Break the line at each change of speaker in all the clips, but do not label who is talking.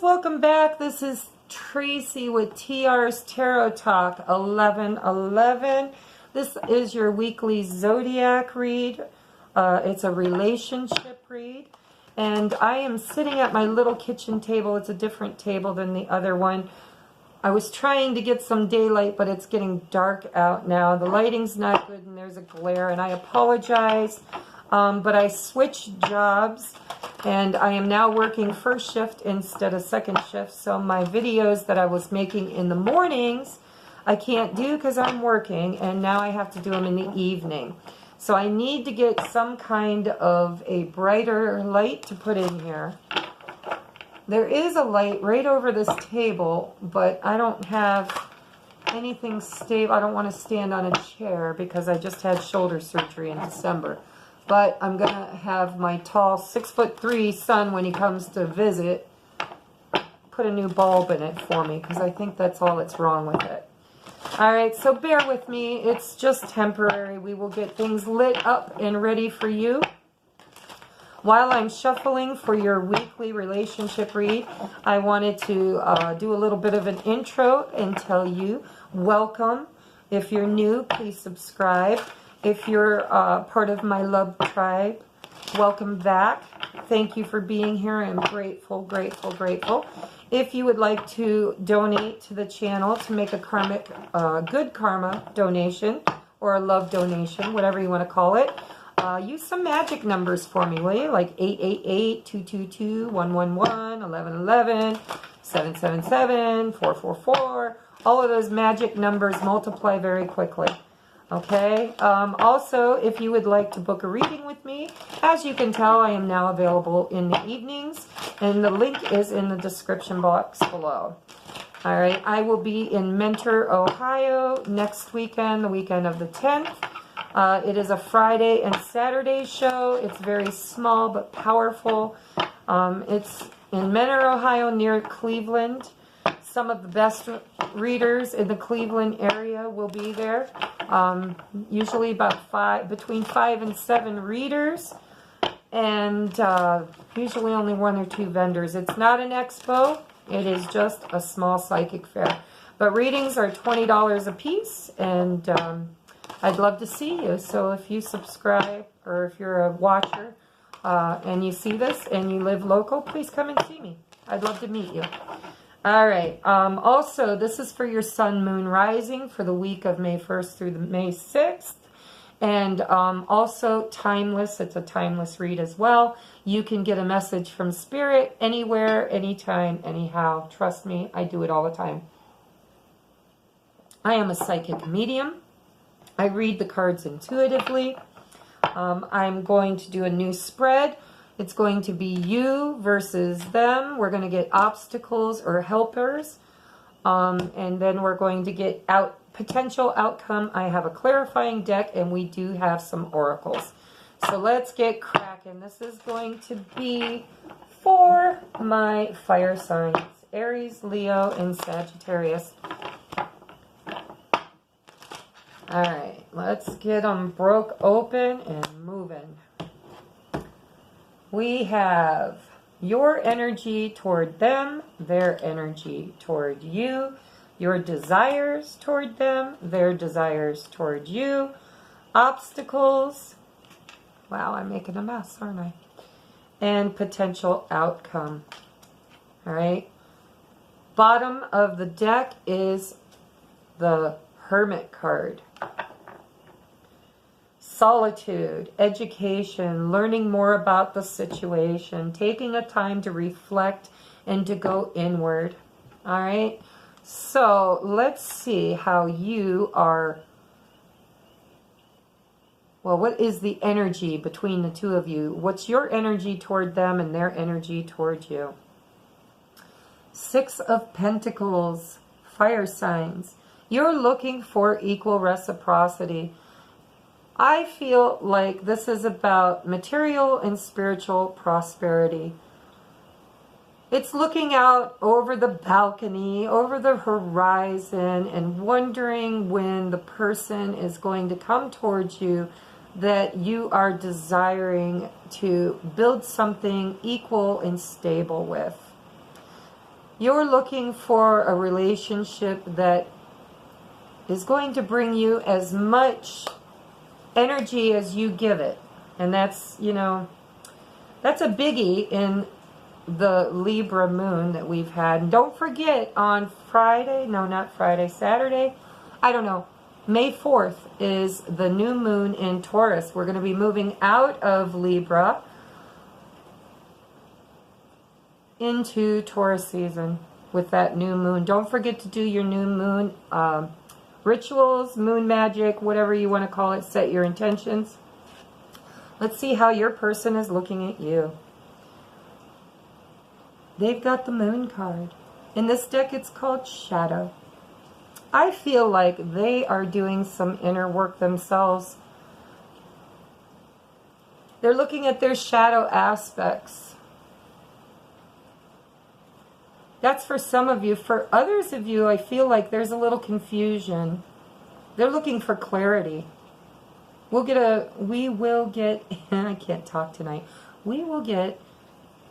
welcome back. This is Tracy with TR's Tarot Talk 1111. This is your weekly zodiac read. It's a relationship read. And I am sitting at my little kitchen table. It's a different table than the other one. I was trying to get some daylight, but it's getting dark out now. The lighting's not good and there's a glare, and I apologize. But I switched jobs and I am now working first shift instead of second shift. So my videos that I was making in the mornings, I can't do because I'm working, and now I have to do them in the evening. So I need to get some kind of a brighter light to put in here. There is a light right over this table, but I don't have anything stable. I don't want to stand on a chair because I just had shoulder surgery in December. But I'm going to have my tall 6'3" son, when he comes to visit, put a new bulb in it for me, because I think that's all that's wrong with it. Alright, so bear with me. It's just temporary. We will get things lit up and ready for you. While I'm shuffling for your weekly relationship read, I wanted to do a little bit of an intro and tell you, welcome. If you're new, please subscribe. If you're part of my love tribe, welcome back. Thank you for being here. I'm grateful, grateful, grateful. If you would like to donate to the channel to make a karmic, good karma donation, or a love donation, whatever you want to call it, use some magic numbers for me, will you? Like 888, 222, 111, 1111, 777, 444. All of those magic numbers multiply very quickly. Okay, also, if you would like to book a reading with me, as you can tell, I am now available in the evenings, and the link is in the description box below. All right, I will be in Mentor, Ohio next weekend, the weekend of the 10th. It is a Friday and Saturday show. It's very small but powerful. It's in Mentor, Ohio, near Cleveland. Some of the best readers in the Cleveland area will be there. Usually about between 5 and 7 readers, and usually only 1 or 2 vendors. It's not an expo. It is just a small psychic fair. But readings are $20 a piece, and I'd love to see you. So if you subscribe, or if you're a watcher and you see this and you live local, please come and see me. I'd love to meet you. All right. Also, this is for your sun, moon, rising for the week of May 1st through the May 6th. And also timeless. It's a timeless read as well. You can get a message from Spirit anywhere, anytime, anyhow. Trust me, I do it all the time. I am a psychic medium. I read the cards intuitively. I'm going to do a new spread. It's going to be you versus them. We're going to get obstacles or helpers. And then we're going to get potential outcome. I have a clarifying deck, and we do have some oracles. So let's get cracking. This is going to be for my fire signs, Aries, Leo, and Sagittarius. All right, let's get them broke open and moving. We have your energy toward them, their energy toward you, your desires toward them, their desires toward you, obstacles. Wow, I'm making a mess, aren't I? And potential outcome. All right. Bottom of the deck is the Hermit card. Solitude, education, learning more about the situation, taking a time to reflect and to go inward. All right. So let's see how you are. Well, what is the energy between the two of you? What's your energy toward them and their energy toward you? 6 of Pentacles, fire signs. You're looking for equal reciprocity. I feel like this is about material and spiritual prosperity. It's looking out over the balcony, over the horizon, and wondering when the person is going to come towards you that you are desiring to build something equal and stable with. You're looking for a relationship that is going to bring you as much energy as you give it. And that's, you know, that's a biggie in the Libra moon that we've had. And don't forget on Friday, no, not Friday, Saturday, I don't know, May 4th is the new moon in Taurus. We're going to be moving out of Libra into Taurus season with that new moon. Don't forget to do your new moon rituals, moon magic, whatever you want to call it. Set your intentions. Let's see how your person is looking at you. They've got the moon card. In this deck, it's called Shadow. I feel like they are doing some inner work themselves. They're looking at their shadow aspects. That's for some of you. For others of you, I feel like there's a little confusion. They're looking for clarity. We will get, I can't talk tonight. We will get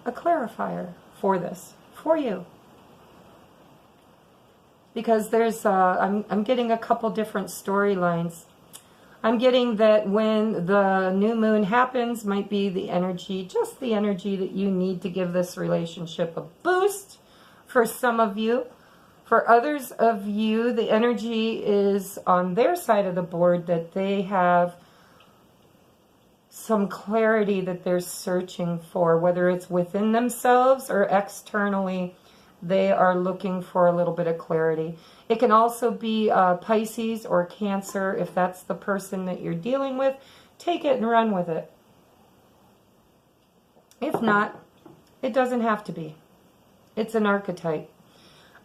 a clarifier for this, for you. Because there's, I'm getting a couple different storylines. I'm getting that when the new moon happens might be the energy, just the energy that you need to give this relationship a boost. For some of you. For others of you, the energy is on their side of the board, that they have some clarity that they're searching for, whether it's within themselves or externally. They are looking for a little bit of clarity. It can also be Pisces or Cancer. If that's the person that you're dealing with, take it and run with it. If not, it doesn't have to be. It's an archetype.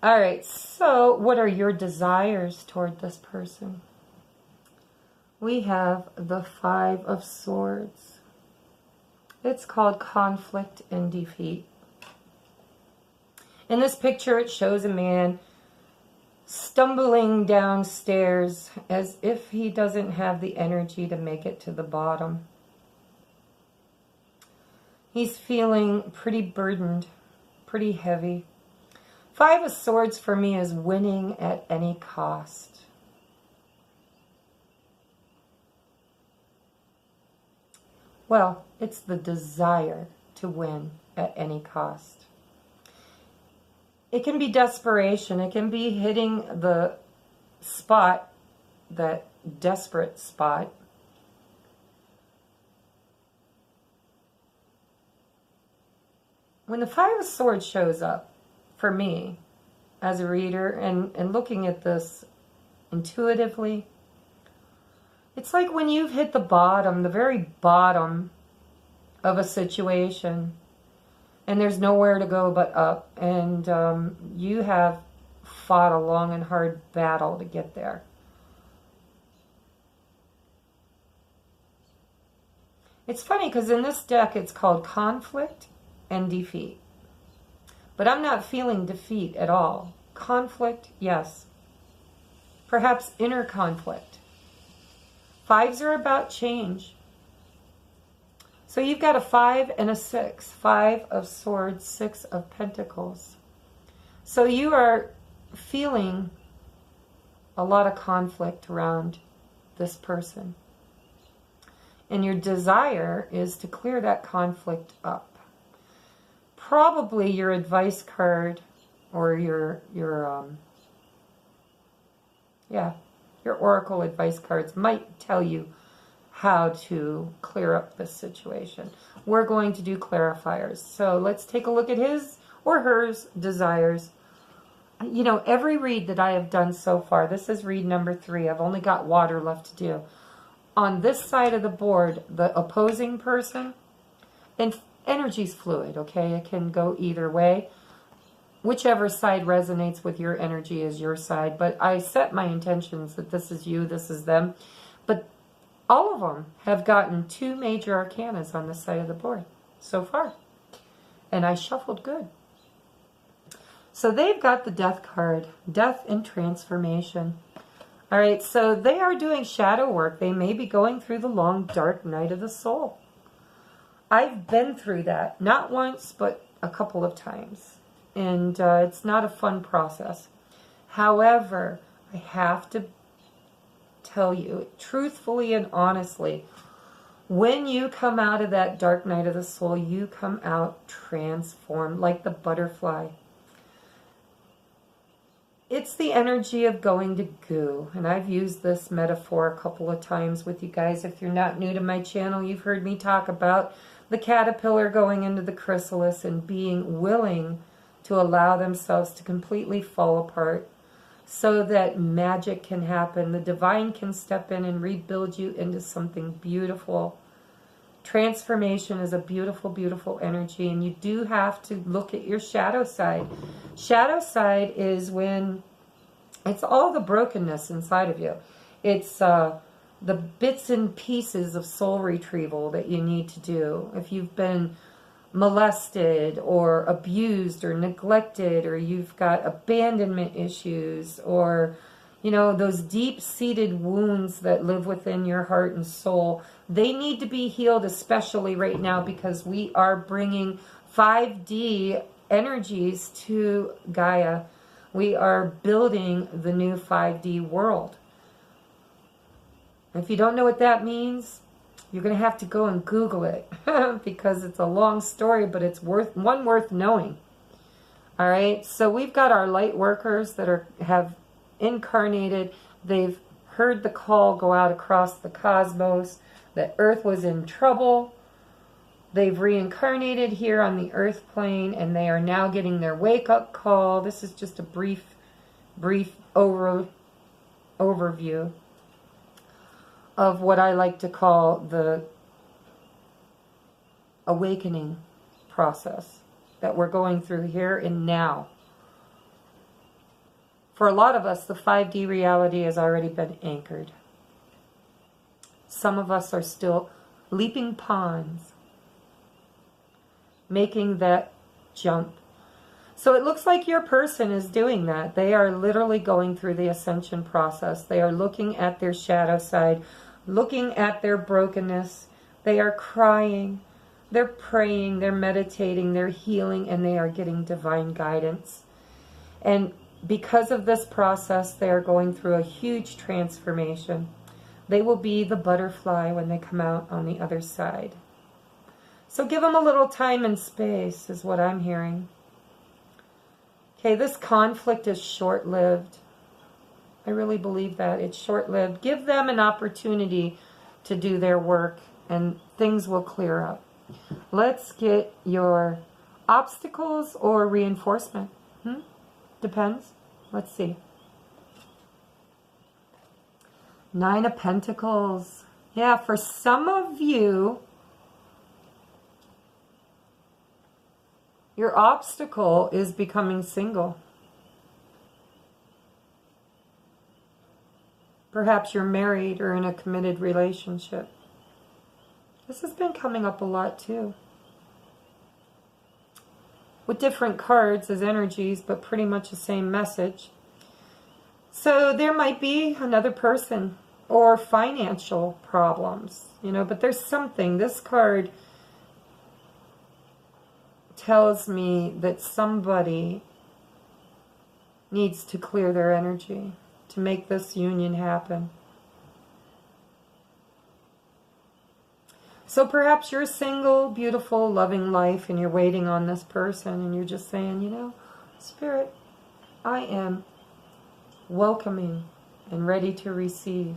All right, so what are your desires toward this person? We have the Five of Swords. It's called conflict and defeat. In this picture, it shows a man stumbling downstairs as if he doesn't have the energy to make it to the bottom. He's feeling pretty burdened, pretty heavy. Five of Swords for me is winning at any cost. Well, it's the desire to win at any cost. It can be desperation. It can be hitting the spot, that desperate spot. When the Five of Swords shows up, for me, as a reader, and looking at this intuitively, it's like when you've hit the bottom, the very bottom of a situation, and there's nowhere to go but up, and you have fought a long and hard battle to get there. It's funny because in this deck it's called conflict and defeat. But I'm not feeling defeat at all. Conflict, yes. Perhaps inner conflict. Fives are about change. So you've got a 5 and a 6. 5 of Swords, 6 of Pentacles. So you are feeling a lot of conflict around this person. And your desire is to clear that conflict up. Probably your advice card or your oracle advice cards might tell you how to clear up this situation. We're going to do clarifiers. So let's take a look at his or hers desires. You know, every read that I have done so far, this is read number 3. I've only got water left to do. On this side of the board, the opposing person, and energy's fluid, okay? It can go either way. Whichever side resonates with your energy is your side. But I set my intentions that this is you, this is them. But all of them have gotten 2 major arcanas on this side of the board so far. And I shuffled good. So they've got the Death card, Death and Transformation. All right, so they are doing shadow work. They may be going through the long, dark night of the soul. I've been through that, not once, but a couple of times. and it's not a fun process. However, I have to tell you truthfully and honestly, when you come out of that dark night of the soul, you come out transformed like the butterfly. It's the energy of going to goo. And I've used this metaphor a couple of times with you guys. If you're not new to my channel, you've heard me talk about the caterpillar going into the chrysalis and being willing to allow themselves to completely fall apart so that magic can happen. The divine can step in and rebuild you into something beautiful. Transformation is a beautiful, beautiful energy, and you do have to look at your shadow side. Shadow side is when it's all the brokenness inside of you. It's the bits and pieces of soul retrieval that you need to do. If you've been molested or abused or neglected, or you've got abandonment issues, or you know, those deep-seated wounds that live within your heart and soul, they need to be healed, especially right now, because we are bringing 5D energies to Gaia. We are building the new 5D world. If you don't know what that means, you're going to have to go and Google it because it's a long story, but it's worth knowing. All right, so we've got our light workers that have incarnated. They've heard the call go out across the cosmos that Earth was in trouble. They've reincarnated here on the Earth plane, and they are now getting their wake-up call. This is just a brief overview of what I like to call the awakening process that we're going through here and now. For a lot of us, the 5D reality has already been anchored. Some of us are still leaping ponds, making that jump. So it looks like your person is doing that. They are literally going through the ascension process. They are looking at their shadow side, looking at their brokenness. They are crying, they're praying, they're meditating, they're healing, and they are getting divine guidance. And because of this process, they are going through a huge transformation. They will be the butterfly when they come out on the other side. So give them a little time and space, is what I'm hearing. Okay, this conflict is short-lived. I really believe that. It's short-lived. Give them an opportunity to do their work, and things will clear up. Let's get your obstacles or reinforcement. Depends. Let's see. 9 of Pentacles. Yeah, for some of you, your obstacle is becoming single. Perhaps you're married or in a committed relationship. This has been coming up a lot too. With different cards as energies, but pretty much the same message. So there might be another person or financial problems, you know, but there's something. This card tells me that somebody needs to clear their energy to make this union happen. So perhaps you're single, beautiful, loving life, and you're waiting on this person, and you're just saying, you know, Spirit, I am welcoming and ready to receive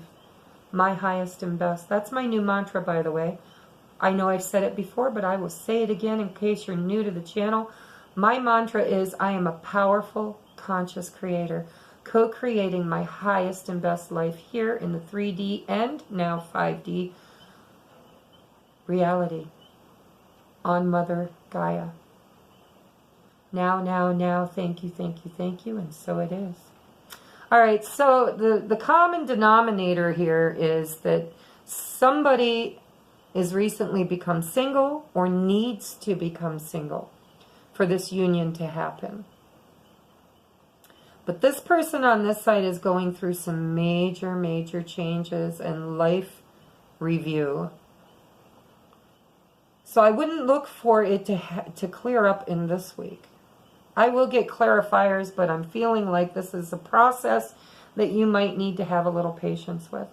my highest and best. That's my new mantra, by the way. I know I've said it before, but I will say it again in case you're new to the channel. My mantra is, I am a powerful, conscious creator, co-creating my highest and best life here in the 3D and now 5D reality on Mother Gaia. Now, now, now, thank you, thank you, thank you, and so it is. All right, so the common denominator here is that somebody is recently become single or needs to become single for this union to happen. But this person on this side is going through some major, major changes and life review. So I wouldn't look for it to clear up in this week. I will get clarifiers, but I'm feeling like this is a process that you might need to have a little patience with.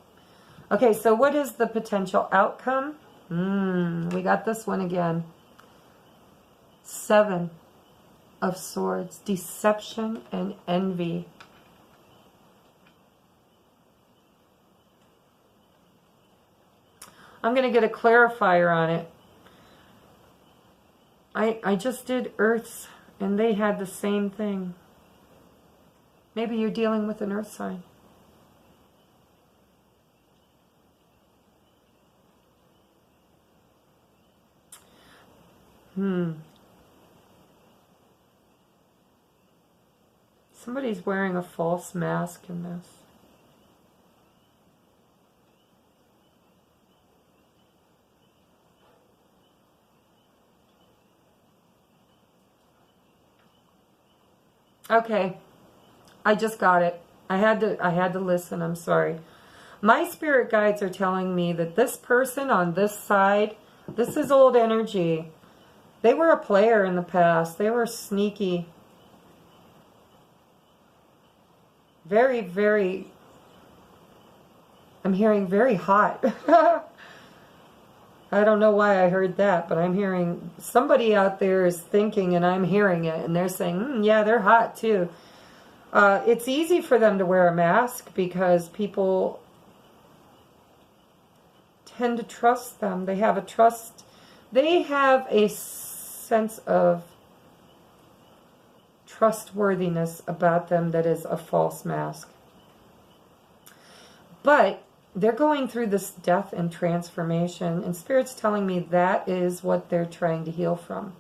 Okay, so what is the potential outcome? We got this one again. 7 of Swords, deception and envy. I'm going to get a clarifier on it. I just did Earths, and they had the same thing. Maybe you're dealing with an Earth sign. Somebody's wearing a false mask in this. Okay, I just got it. I had to listen. I'm sorry. My spirit guides are telling me that this person on this side, this is old energy. They were a player in the past. They were sneaky. Very, very, I'm hearing very hot. I don't know why I heard that, but I'm hearing somebody out there is thinking, and I'm hearing it, and they're saying, yeah, they're hot too. It's easy for them to wear a mask because people tend to trust them. They have a sense of trustworthiness about them that is a false mask. But they're going through this death and transformation, and Spirit's telling me that is what they're trying to heal from.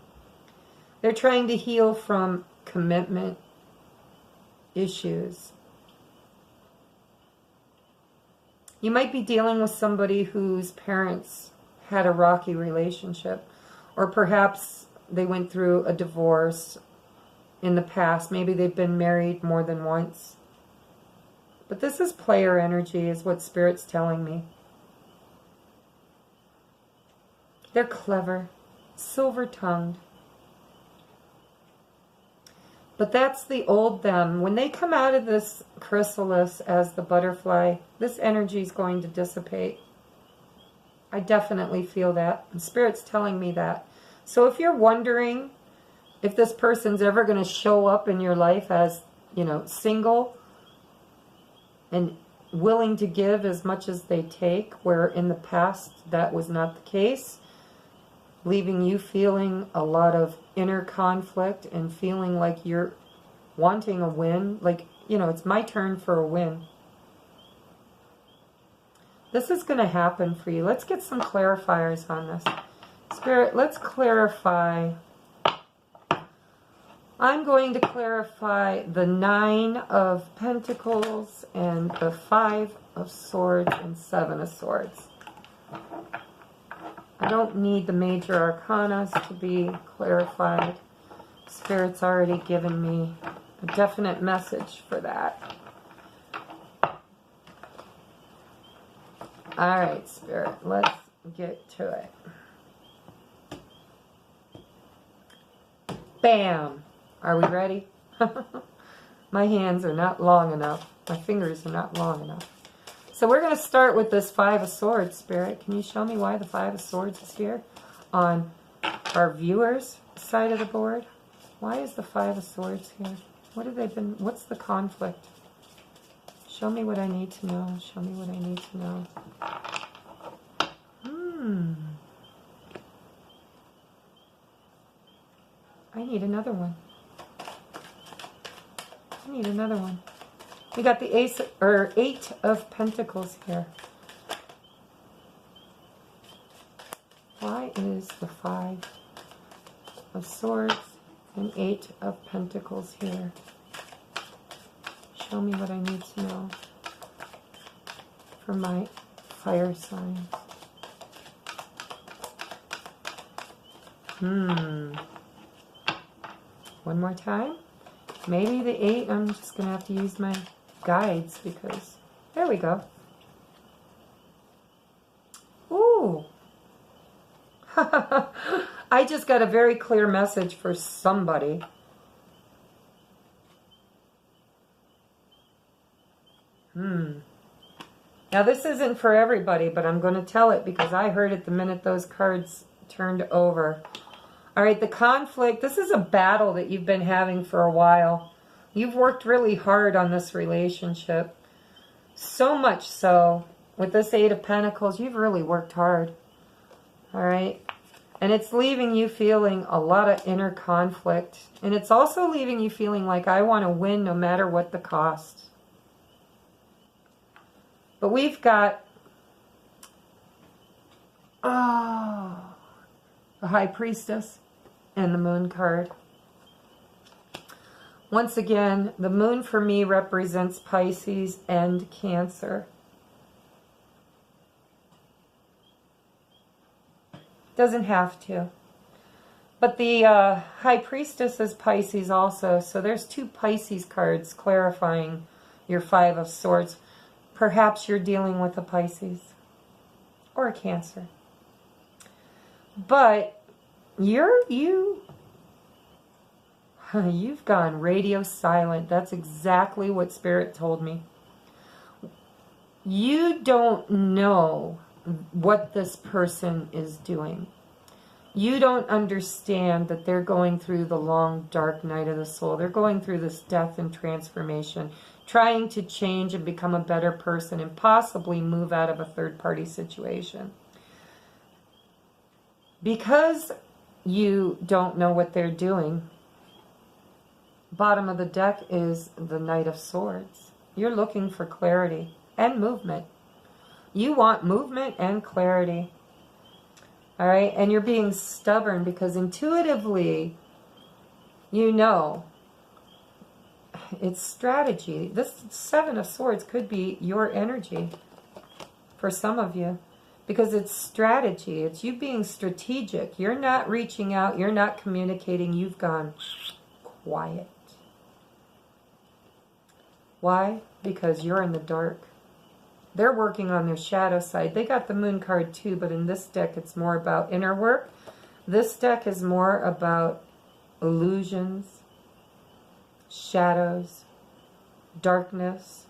They're trying to heal from commitment issues. You might be dealing with somebody whose parents had a rocky relationship, or perhaps they went through a divorce in the past. Maybe they've been married more than once. But this is player energy, is what Spirit's telling me. They're clever, silver-tongued. But that's the old them. When they come out of this chrysalis as the butterfly, this energy is going to dissipate. I definitely feel that. And Spirit's telling me that. So if you're wondering if this person's ever going to show up in your life as, single and willing to give as much as they take, where in the past that was not the case, leaving you feeling a lot of inner conflict and feeling like you're wanting a win, like, it's my turn for a win. This is going to happen for you. Let's get some clarifiers on this. Spirit, let's clarify. I'm going to clarify the 9 of Pentacles and the 5 of Swords and 7 of Swords. I don't need the major arcanas to be clarified. Spirit's already given me a definite message for that. All right, Spirit, let's get to it. Bam! Are we ready? My hands are not long enough. My fingers are not long enough. So we're going to start with this 5 of Swords, Spirit. Can you show me why the 5 of Swords is here on our viewers' side of the board? Why is the 5 of Swords here? What's the conflict? Show me what I need to know. Show me what I need to know. I need another one. I need another one. We got the 8 of Pentacles here. Why is the 5 of Swords and 8 of Pentacles here? Show me what I need to know for my fire signs. One more time. Maybe the 8, I'm just going to have to use my guides because, there we go. Ooh. I just got a very clear message for somebody. Now, this isn't for everybody, but I'm going to tell it because I heard it the minute those cards turned over. All right, the conflict. This is a battle that you've been having for a while. You've worked really hard on this relationship. So much so, with this Eight of Pentacles, you've really worked hard. All right? And it's leaving you feeling a lot of inner conflict. And it's also leaving you feeling like, I want to win no matter what the cost. But we've got, the High Priestess and the Moon card. Once again, the Moon for me represents Pisces and Cancer. Doesn't have to. But the High Priestess is Pisces also. So there's two Pisces cards clarifying your Five of Swords. Perhaps you're dealing with a Pisces or a Cancer. But you've gone radio silent. That's exactly what Spirit told me. You don't know what this person is doing. You don't understand that they're going through the long, dark night of the soul. They're going through this death and transformation, trying to change and become a better person and possibly move out of a third-party situation. Because you don't know what they're doing, bottom of the deck is the Knight of Swords. You're looking for clarity and movement. You want movement and clarity. All right? And you're being stubborn because intuitively, you know, it's strategy. This Seven of Swords could be your energy for some of you because it's strategy. It's you being strategic. You're not reaching out. You're not communicating. You've gone quiet. Why? Because you're in the dark. They're working on their shadow side. They got the Moon card too, but in this deck it's more about inner work. This deck is more about illusions, shadows, darkness.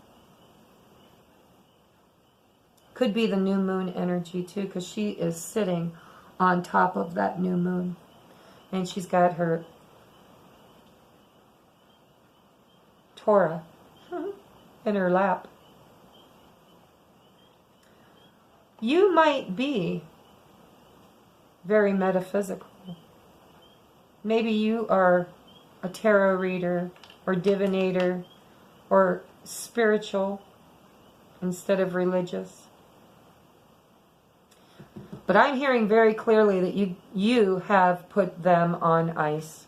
Could be the new moon energy too, because she is sitting on top of that new moon. And she's got her Torah in her lap. You might be very metaphysical. Maybe you are a tarot reader or divinator or spiritual instead of religious. But I'm hearing very clearly that you have put them on ice,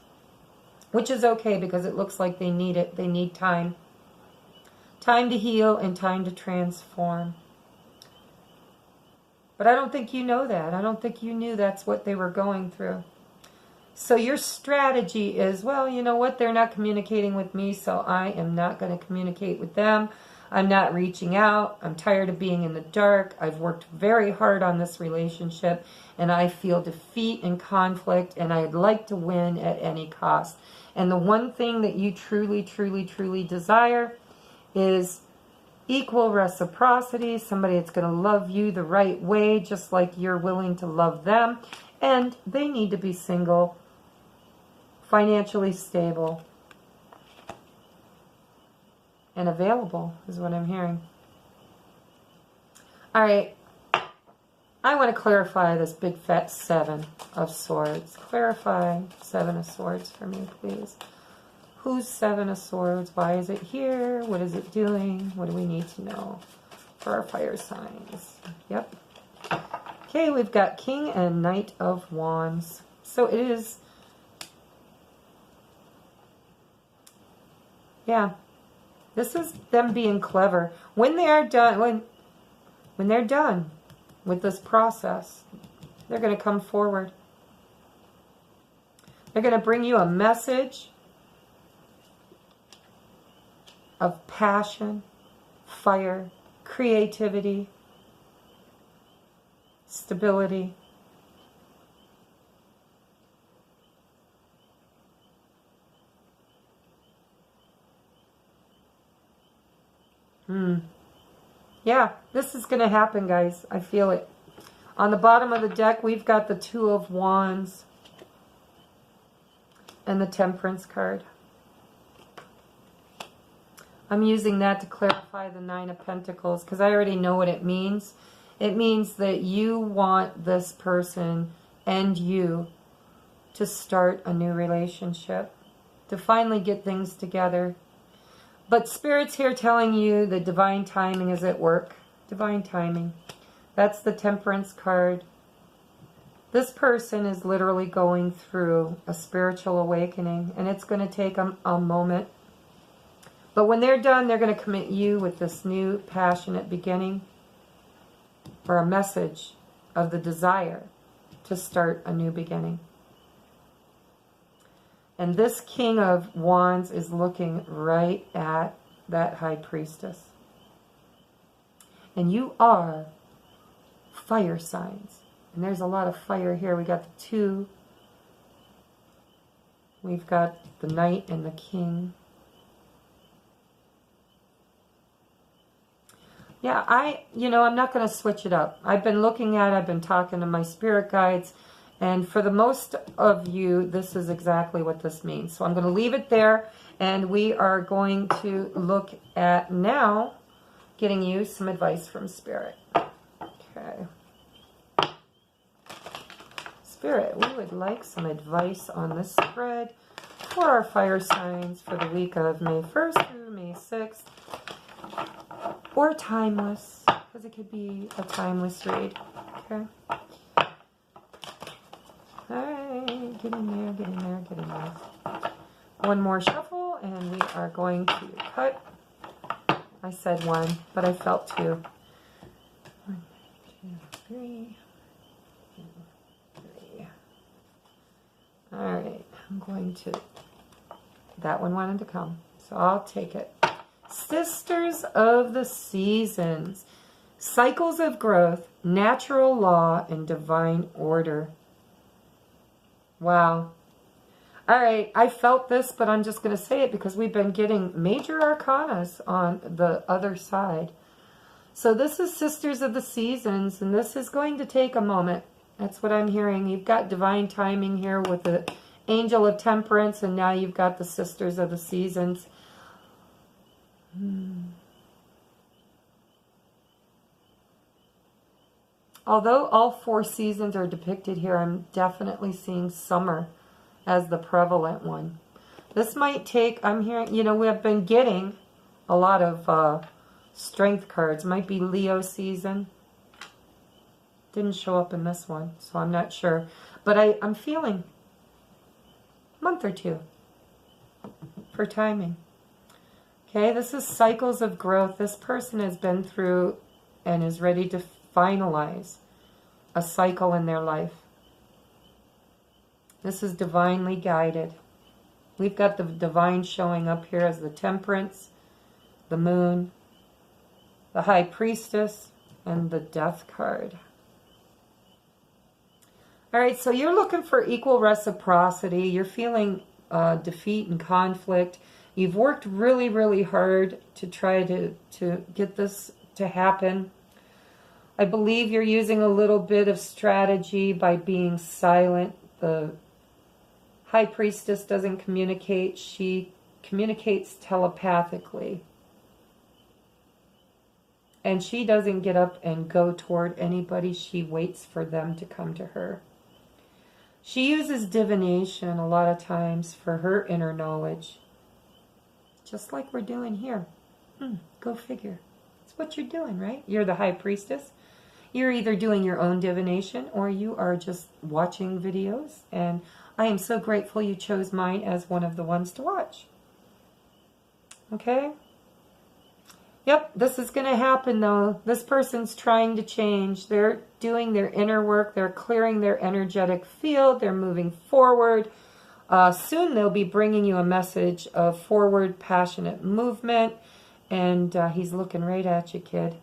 which is okay because it looks like they need it. They need time. Time to heal and time to transform. But I don't think you know that. I don't think you knew that's what they were going through. So your strategy is, well, you know what? They're not communicating with me, so I am not going to communicate with them. I'm not reaching out. I'm tired of being in the dark. I've worked very hard on this relationship, and I feel defeat and conflict, and I'd like to win at any cost. And the one thing that you truly, truly, truly desire is equal reciprocity, somebody that's going to love you the right way, just like you're willing to love them. And they need to be single, financially stable, and available, is what I'm hearing. All right. I want to clarify this big fat Seven of Swords. Clarify Seven of Swords for me, please. Who's Seven of Swords? Why is it here? What is it doing? What do we need to know for our fire signs? Yep. Okay, we've got King and Knight of Wands. So it is, yeah, this is them being clever. When they are done, when they're done with this process, they're going to come forward. They're going to bring you a message of passion, fire, creativity, stability. Yeah, this is going to happen, guys. I feel it. On the bottom of the deck, we've got the Two of Wands and the Temperance card. I'm using that to clarify the Nine of Pentacles because I already know what it means. It means that you want this person and you to start a new relationship, to finally get things together. But Spirit's here telling you that divine timing is at work. Divine timing. That's the Temperance card. This person is literally going through a spiritual awakening, and it's going to take a moment. But when they're done, they're going to commit you with this new passionate beginning, or a message of the desire to start a new beginning. And this King of Wands is looking right at that High Priestess. And you are fire signs. And there's a lot of fire here. We got the Two. We've got the Knight and the King. Yeah, I'm not going to switch it up. I've been talking to my spirit guides, and for the most of you, this is exactly what this means. So I'm going to leave it there, and we are going to look at now getting you some advice from Spirit. Okay. Spirit, we would like some advice on this spread for our fire signs for the week of May 1st through May 6th. Or timeless, because it could be a timeless read. Okay. Alright, get in there, get in there, get in there. One more shuffle, and we are going to cut. I said one, but I felt two. 1, 2, 3. 2, 3. Alright, I'm going to. That one wanted to come, so I'll take it. Sisters of the Seasons, cycles of growth, natural law, and divine order. Wow. All right, I felt this, but I'm just going to say it because we've been getting major arcanas on the other side. So this is Sisters of the Seasons, and this is going to take a moment. That's what I'm hearing. You've got divine timing here with the Angel of Temperance, and now you've got the Sisters of the Seasons. Although all 4 seasons are depicted here, I'm definitely seeing summer as the prevalent one. This might take, I'm hearing, we have been getting a lot of strength cards. Might be Leo season. Didn't show up in this one, so I'm not sure. But I'm feeling a month or 2 for timing. Okay, this is cycles of growth. This person has been through and is ready to finalize a cycle in their life. This is divinely guided. We've got the divine showing up here as the Temperance, the Moon, the High Priestess, and the Death card. All right, so you're looking for equal reciprocity. You're feeling defeat and conflict. You've worked really, really hard to try to get this to happen. I believe you're using a little bit of strategy by being silent. The High Priestess doesn't communicate. She communicates telepathically. And she doesn't get up and go toward anybody. She waits for them to come to her. She uses divination a lot of times for her inner knowledge. Just like we're doing here. Go figure. That's what you're doing, right? You're the High Priestess. You're either doing your own divination or you are just watching videos. And I am so grateful you chose mine as one of the ones to watch. Okay? Yep, this is going to happen though. This person's trying to change. They're doing their inner work. They're clearing their energetic field. They're moving forward. Soon they'll be bringing you a message of forward, passionate movement. And he's looking right at you, kid.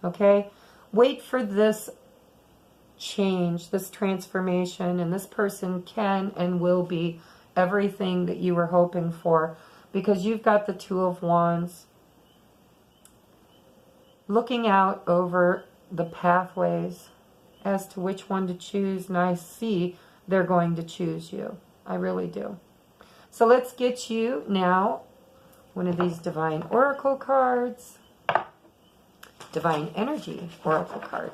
Okay? Wait for this change, this transformation. And this person can and will be everything that you were hoping for. Because you've got the Two of Wands. looking out over the pathways as to which one to choose, and I see they're going to choose you. I really do. So let's get you now one of these Divine Oracle cards. Divine Energy Oracle card.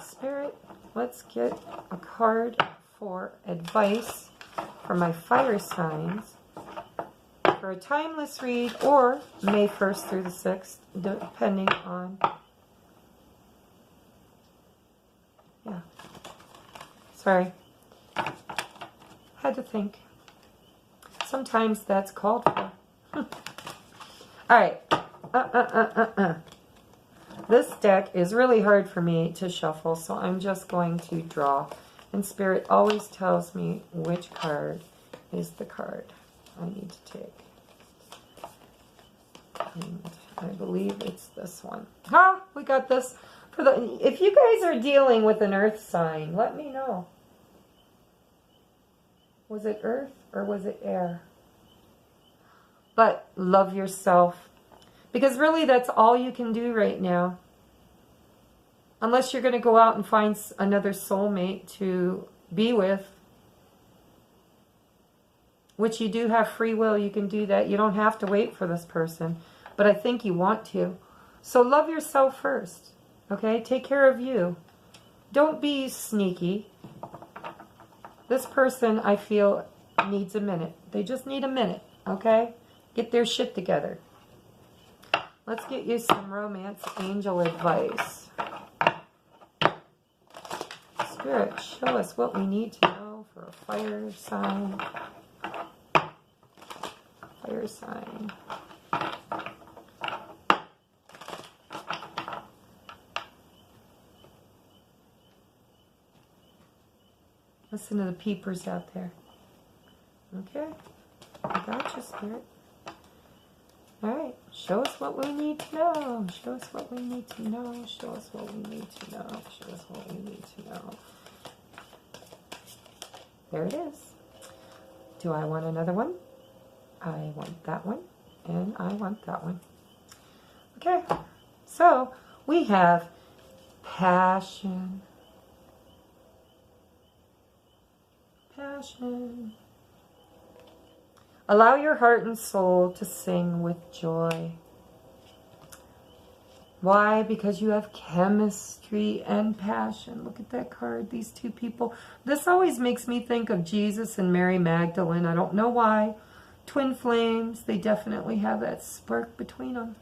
Spirit, let's get a card for advice for my fire signs for a timeless read, or May 1st through the 6th, depending on, yeah, sorry, had to think. Sometimes that's called for. Alright, this deck is really hard for me to shuffle, so I'm just going to draw. And Spirit always tells me which card is the card I need to take. And I believe it's this one. Ha! We got this. For the. If you guys are dealing with an earth sign, let me know. Was it earth or was it air? But love yourself. Because really that's all you can do right now. Unless you're going to go out and find another soulmate to be with. Which you do have free will. You can do that. You don't have to wait for this person. But I think you want to. So love yourself first. Okay? Take care of you. Don't be sneaky. This person, I feel, needs a minute. They just need a minute. Okay? Get their shit together. Let's get you some romance angel advice. Spirit, show us what we need to know for a fire sign. Fire sign. Listen to the peepers out there. Okay. I got you, Spirit. Alright. Show us what we need to know. Show us what we need to know. Show us what we need to know. Show us what we need to know. There it is. Do I want another one? I want that one. And I want that one. Okay. So, we have passion. Passion. Allow your heart and soul to sing with joy. Why? Because you have chemistry and passion. Look at that card, these two people. This always makes me think of Jesus and Mary Magdalene. I don't know why. Twin flames, they definitely have that spark between them.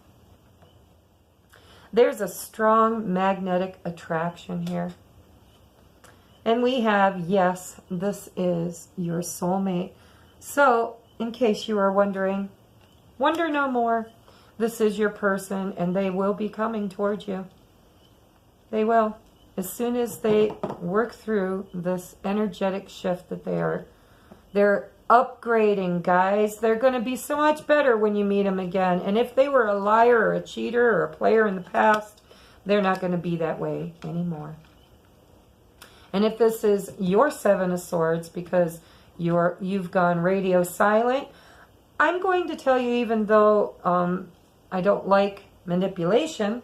There's a strong magnetic attraction here. And we have, yes, this is your soulmate. So, in case you are wondering, wonder no more. This is your person, and they will be coming towards you. They will. As soon as they work through this energetic shift that they're upgrading, guys. They're going to be so much better when you meet them again. And if they were a liar or a cheater or a player in the past, they're not going to be that way anymore. And if this is your Seven of Swords, because you've gone radio silent, I'm going to tell you, even though I don't like manipulation,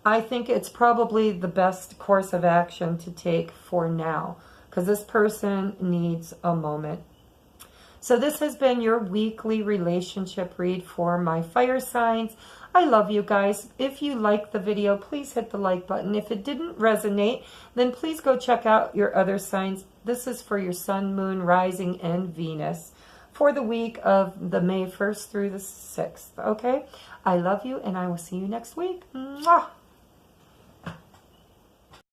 I think it's probably the best course of action to take for now, because this person needs a moment. So this has been your weekly relationship read for my fire signs. I love you guys. If you liked the video, please hit the like button. If it didn't resonate, then please go check out your other signs. This is for your sun, moon, rising, and Venus for the week of the May 1st through the 6th. Okay? I love you, and I will see you next week. Mwah!